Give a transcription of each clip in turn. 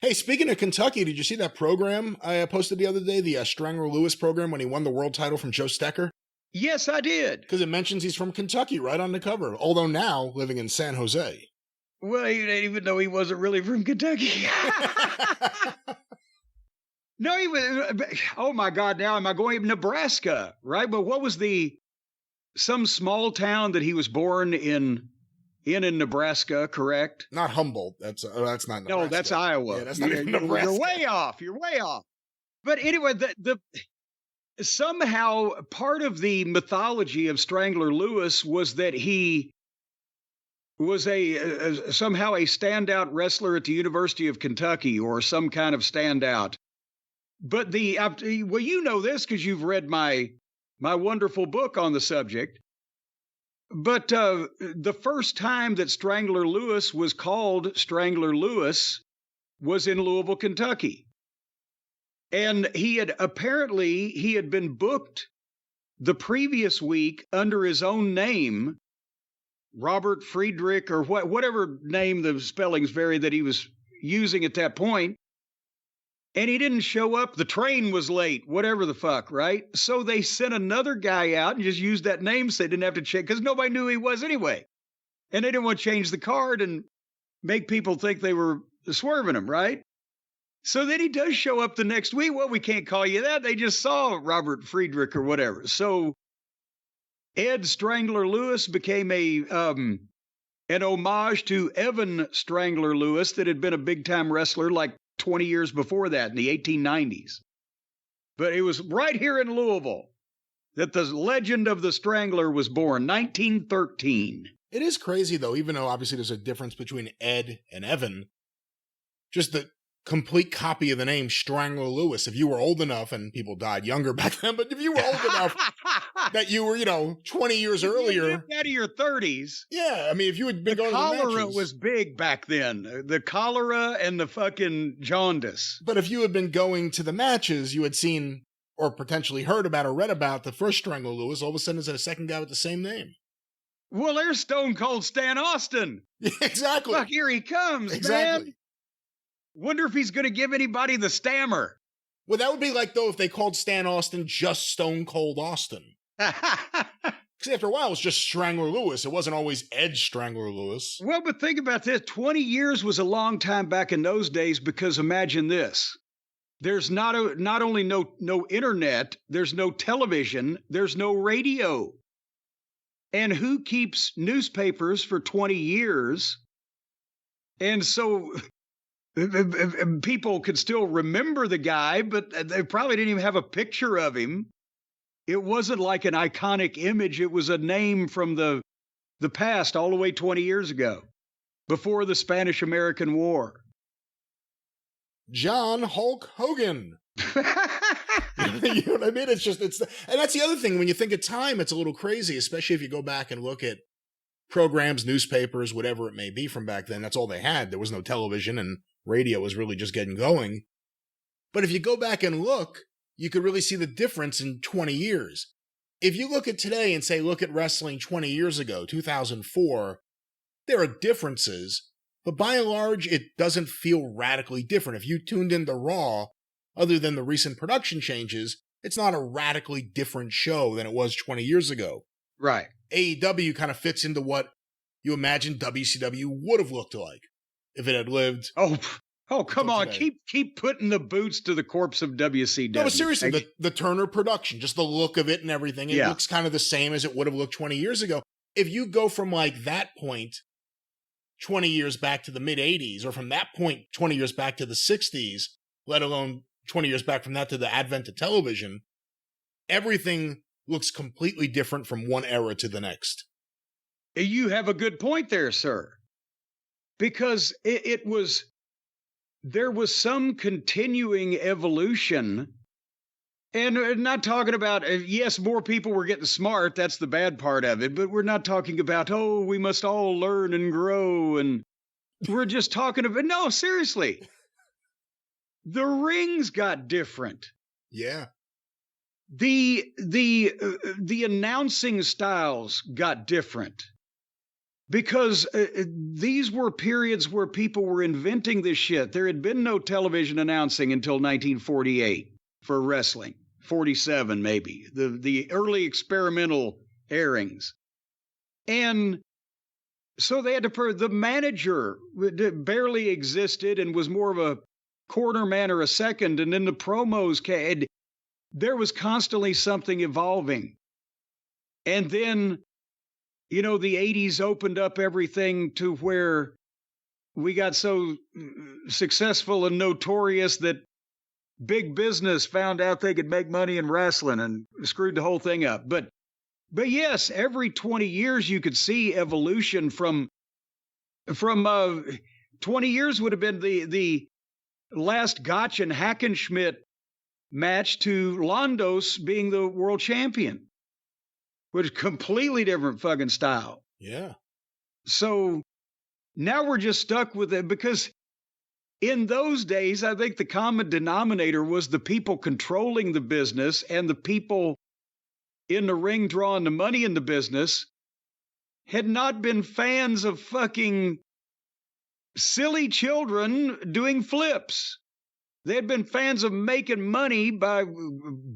Hey, speaking of Kentucky, did you see that program I posted the other day, the Strangler Lewis program when he won the world title from Joe Stecker? Yes, I did. Because it mentions he's from Kentucky right on the cover, although now living in San Jose. Well, you didn't even know he wasn't really from Kentucky. No, he was. Oh my God! Now am I going to Nebraska? Right, but what was some small town that he was born in Nebraska? Correct? Not Humboldt. That's not Nebraska. No, that's Iowa. Yeah, that's not even Nebraska. You're way off. You're way off. But anyway, the somehow part of the mythology of Strangler Lewis was that he was somehow a standout wrestler at the University of Kentucky or some kind of standout. But well, you know this because you've read my wonderful book on the subject. But the first time that Strangler Lewis was called Strangler Lewis was in Louisville, Kentucky. And he had been booked the previous week under his own name, Robert Friedrich, or whatever name the spellings vary that he was using at that point. And he didn't show up. The train was late, whatever the fuck, right? So they sent another guy out and just used that name so they didn't have to check because nobody knew who he was anyway. And they didn't want to change the card and make people think they were swerving him, right? So then he does show up the next week. Well, we can't call you that. They just saw Robert Friedrich or whatever. So Ed Strangler Lewis became an homage to Evan Strangler Lewis that had been a big-time wrestler like 20 years before that in the 1890s. But it was right here in Louisville that the legend of the Strangler was born, 1913. It is crazy, though, even though obviously there's a difference between Ed and Evan. Just the complete copy of the name Strangler Lewis. If you were old enough, and people died younger back then, but if you were old enough that you were, 20 years earlier. Out of your 30s. Yeah, I mean, if you had been going to the matches. Cholera was big back then. The cholera and the fucking jaundice. But if you had been going to the matches, you had seen or potentially heard about or read about the first Strangler Lewis. All of a sudden, there's a second guy with the same name. Well, there's Stone Cold Stan Austin. Yeah, exactly. Fuck, here he comes, exactly. Man. Wonder if he's going to give anybody the stammer. Well, that would be like, though, if they called Stan Austin just Stone Cold Austin. Because after a while, it was just Strangler Lewis. It wasn't always Ed Strangler Lewis. Well, but think about this. 20 years was a long time back in those days because imagine this. There's not only no internet, there's no television, there's no radio. And who keeps newspapers for 20 years? And so people could still remember the guy, but they probably didn't even have a picture of him. It wasn't like an iconic image. It was a name from the past all the way 20 years ago, before the Spanish-American War. John Hulk Hogan. You know what I mean? And that's the other thing. When you think of time, it's a little crazy, especially if you go back and look at programs, newspapers, whatever it may be from back then. That's all they had. There was no television, and radio was really just getting going. But if you go back and look, you could really see the difference in 20 years. If you look at today and say, look at wrestling 20 years ago, 2004, there are differences, but by and large, it doesn't feel radically different. If you tuned into Raw, other than the recent production changes, it's not a radically different show than it was 20 years ago. Right. AEW kind of fits into what you imagine WCW would have looked like if it had lived. Oh, come on. Today. Keep putting the boots to the corpse of WCW. No, but seriously, the Turner production, just the look of it and everything, it looks kind of the same as it would have looked 20 years ago. If you go from like that point 20 years back to the mid-'80s, or from that point 20 years back to the 60s, let alone 20 years back from that to the advent of television, everything looks completely different from one era to the next. You have a good point there, sir. Because there was some continuing evolution, and not talking about, yes, more people were getting smart, that's the bad part of it, but we're not talking about, we must all learn and grow, and we're just talking about, no, seriously, the rings got different. Yeah. The announcing styles got different. because these were periods where people were inventing this shit. There had been no television announcing until 1948 for wrestling, 47 maybe, the early experimental airings. And so they had to, the manager barely existed and was more of a quarter man or a second. And then the promos came. There was constantly something evolving. And then, you know, the 80s opened up everything to where we got so successful and notorious that big business found out they could make money in wrestling and screwed the whole thing up. But yes, every 20 years you could see evolution from 20 years would have been the last Gotch and Hackenschmidt match to Londos being the world champion, which is completely different fucking style. Yeah. So now we're just stuck with it because in those days, I think the common denominator was the people controlling the business and the people in the ring drawing the money in the business had not been fans of fucking silly children doing flips. They had been fans of making money by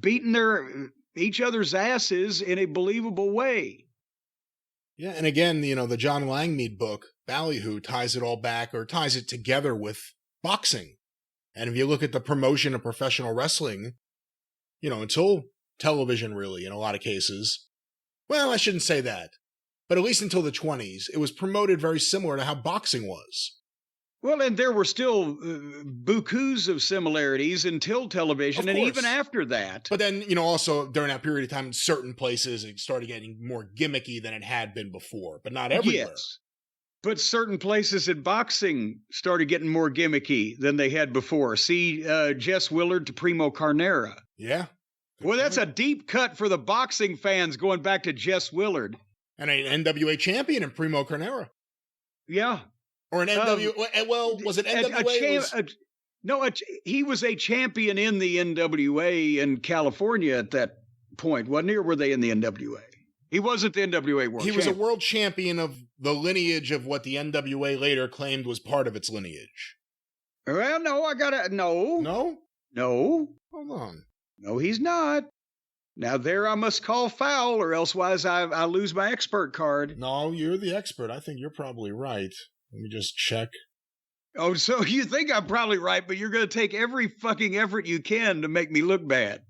beating each other's asses in a believable way. Yeah, and again, you know, the John Langmead book, Ballyhoo, ties it all back, or ties it together with boxing. And if you look at the promotion of professional wrestling, you know, until television really, in a lot of cases, well, I shouldn't say that, but at least until the 20s, it was promoted very similar to how boxing was. Well, and there were still bukus of similarities until television, and even after that. But then, you know, also during that period of time, in certain places, it started getting more gimmicky than it had been before, but not everywhere. Yes. But certain places in boxing started getting more gimmicky than they had before. See Jess Willard to Primo Carnera. Yeah. Well, that's a deep cut for the boxing fans going back to Jess Willard. And an NWA champion in Primo Carnera. Yeah. Or an NWA, well, was it NWA? He was a champion in the NWA in California at that point, wasn't he? Or were they in the NWA? He wasn't the NWA world champion. He was a world champion of the lineage of what the NWA later claimed was part of its lineage. Well, no, no. No? No. Hold on. No, he's not. Now there I must call foul, or elsewise I lose my expert card. No, you're the expert. I think you're probably right. Let me just check. Oh, so you think I'm probably right, but you're going to take every fucking effort you can to make me look bad.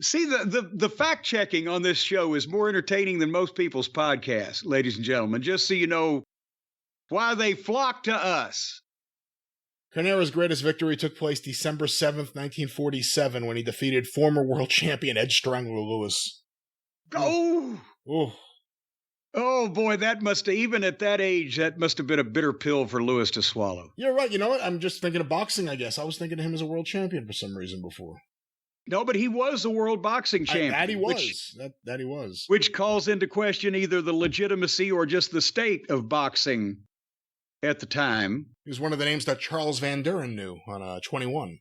See, the fact-checking on this show is more entertaining than most people's podcasts, ladies and gentlemen, just so you know why they flock to us. Carnera's greatest victory took place December 7th, 1947, when he defeated former world champion Ed Strangler Lewis. Oh! Ooh. Oh, boy, that must have, even at that age, that must have been a bitter pill for Lewis to swallow. You're right. You know what? I'm just thinking of boxing, I guess. I was thinking of him as a world champion for some reason before. No, but he was the world boxing champion. That he was. That he was. Which calls into question either the legitimacy or just the state of boxing at the time. He was one of the names that Charles Van Duren knew on 21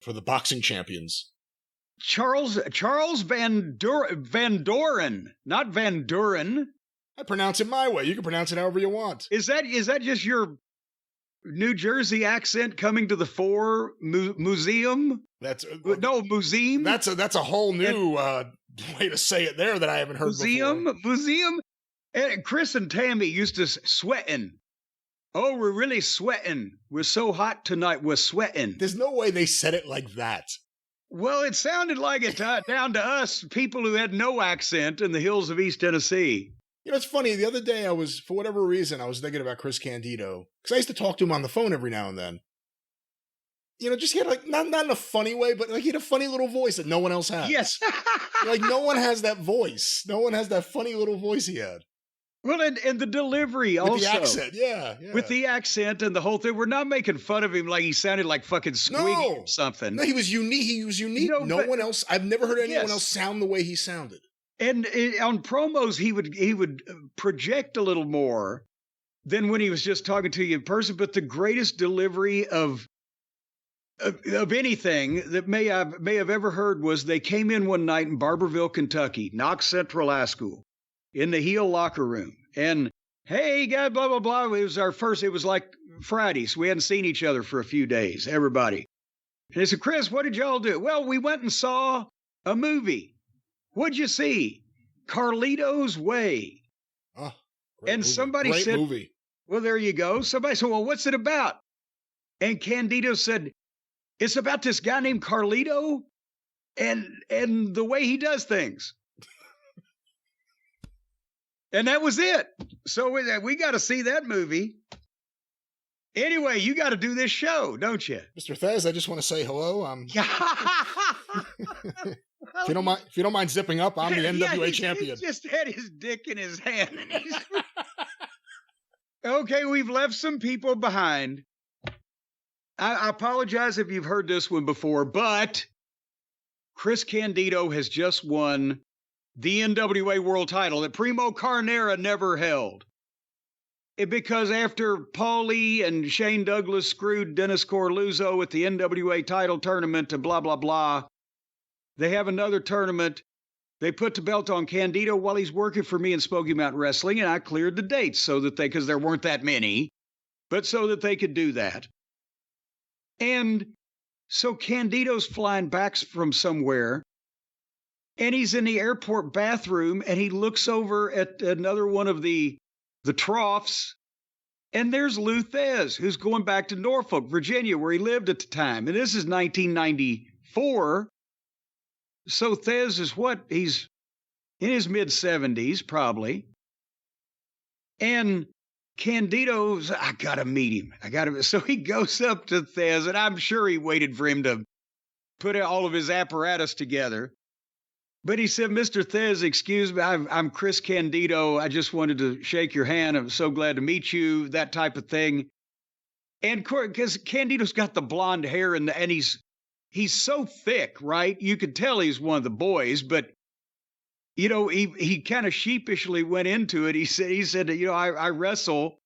for the boxing champions. Charles Van Doren, not Van Duren. I pronounce it my way. You can pronounce it however you want. Is that just your New Jersey accent coming to the fore? Museum? Museum. That's a whole new way to say it there that I haven't heard before. Museum. And Chris and Tammy used to sweating. Oh, we're really sweating. We're so hot tonight. We're sweating. There's no way they said it like that. Well, it sounded like it down to us, people who had no accent in the hills of East Tennessee. You know, it's funny. The other day, for whatever reason, I was thinking about Chris Candido. Because I used to talk to him on the phone every now and then. You know, just he had like, not in a funny way, but like he had a funny little voice that no one else has. Yes. Like no one has that voice. No one has that funny little voice he had. Well, and the delivery with also. With the accent, yeah. With the accent and the whole thing. We're not making fun of him like he sounded like fucking Squeaky or something. No, he was unique. He was unique. No one else, I've never heard anyone else sound the way he sounded. And on promos, he would project a little more than when he was just talking to you in person. But the greatest delivery of anything that may have ever heard was they came in one night in Barberville, Kentucky, Knox Central High School. in the heel locker room. And hey, guy, blah, blah, blah. It was like Friday, so we hadn't seen each other for a few days, everybody. And he said, Chris, what did y'all do? Well, we went and saw a movie. What'd you see? Carlito's Way. Oh, and movie. Somebody great said, movie. Well, there you go. Somebody said, well, what's it about? And Candido said, it's about this guy named Carlito and the way he does things. And that was it. So we got to see that movie. Anyway, you got to do this show, don't you? Mr. Thesz, I just want to say hello. If you don't mind zipping up, I'm the NWA champion. He just had his dick in his hand. Okay, we've left some people behind. I apologize if you've heard this one before, but Chris Candido has just won the NWA world title that Primo Carnera never held. Because after Paulie and Shane Douglas screwed Dennis Corluzzo at the NWA title tournament and blah, blah, blah, they have another tournament. They put the belt on Candido while he's working for me in Smoky Mountain Wrestling, and I cleared the dates so that because there weren't that many, but so that they could do that. And so Candido's flying back from somewhere, and he's in the airport bathroom, and he looks over at another one of the troughs, and there's Thesz, who's going back to Norfolk, Virginia, where he lived at the time. And this is 1994. So Thesz is what? He's in his mid-70s, probably. And Candido's, I got to meet him. So he goes up to Thesz, and I'm sure he waited for him to put all of his apparatus together. But he said, Mr. Thesz, excuse me, I'm Chris Candido. I just wanted to shake your hand. I'm so glad to meet you, that type of thing. And because Candido's got the blonde hair and he's so thick, right? You could tell he's one of the boys, but, you know, he kind of sheepishly went into it. He said, you know, I wrestle.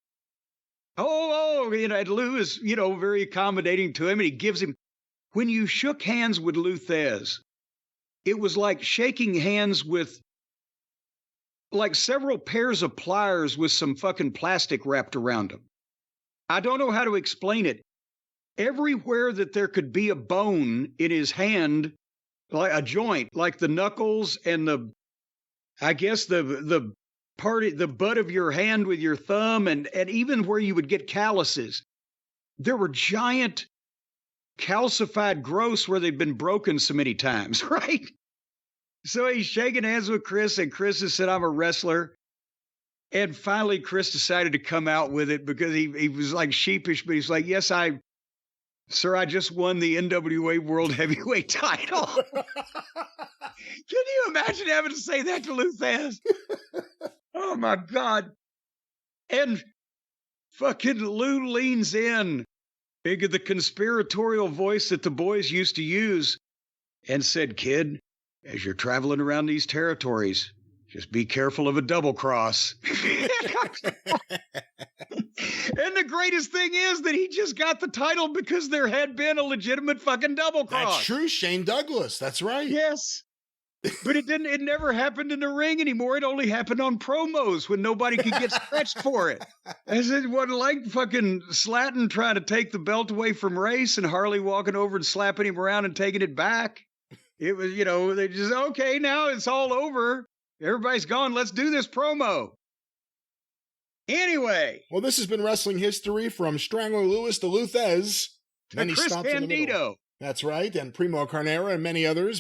You know, and Lou is, you know, very accommodating to him. And he gives him, when you shook hands with Thesz, it was like shaking hands with like several pairs of pliers with some fucking plastic wrapped around them. I don't know how to explain it. Everywhere that there could be a bone in his hand, like a joint, like the knuckles and the butt of your hand with your thumb, and even where you would get calluses, there were giant calcified growths where they'd been broken so many times, right? So he's shaking hands with Chris, and Chris has said, I'm a wrestler. And finally, Chris decided to come out with it because he was like sheepish, but he's like, yes, sir, I just won the NWA World Heavyweight title. Can you imagine having to say that to Thesz? Oh, my God. And fucking Lou leans in, big of the conspiratorial voice that the boys used to use, and said, kid, as you're traveling around these territories, just be careful of a double cross. And the greatest thing is that he just got the title because there had been a legitimate fucking double cross. That's true. Shane Douglas. That's right. Yes. But it never happened in the ring anymore. It only happened on promos when nobody could get stretched for it. As it wasn't like fucking Slatton trying to take the belt away from Race and Harley walking over and slapping him around and taking it back. It was, you know, they just, okay, now it's all over. Everybody's gone. Let's do this promo. Anyway. Well, this has been Wrestling History from Strangler Lewis to Thesz. And Chris Candido. That's right. And Primo Carnera and many others.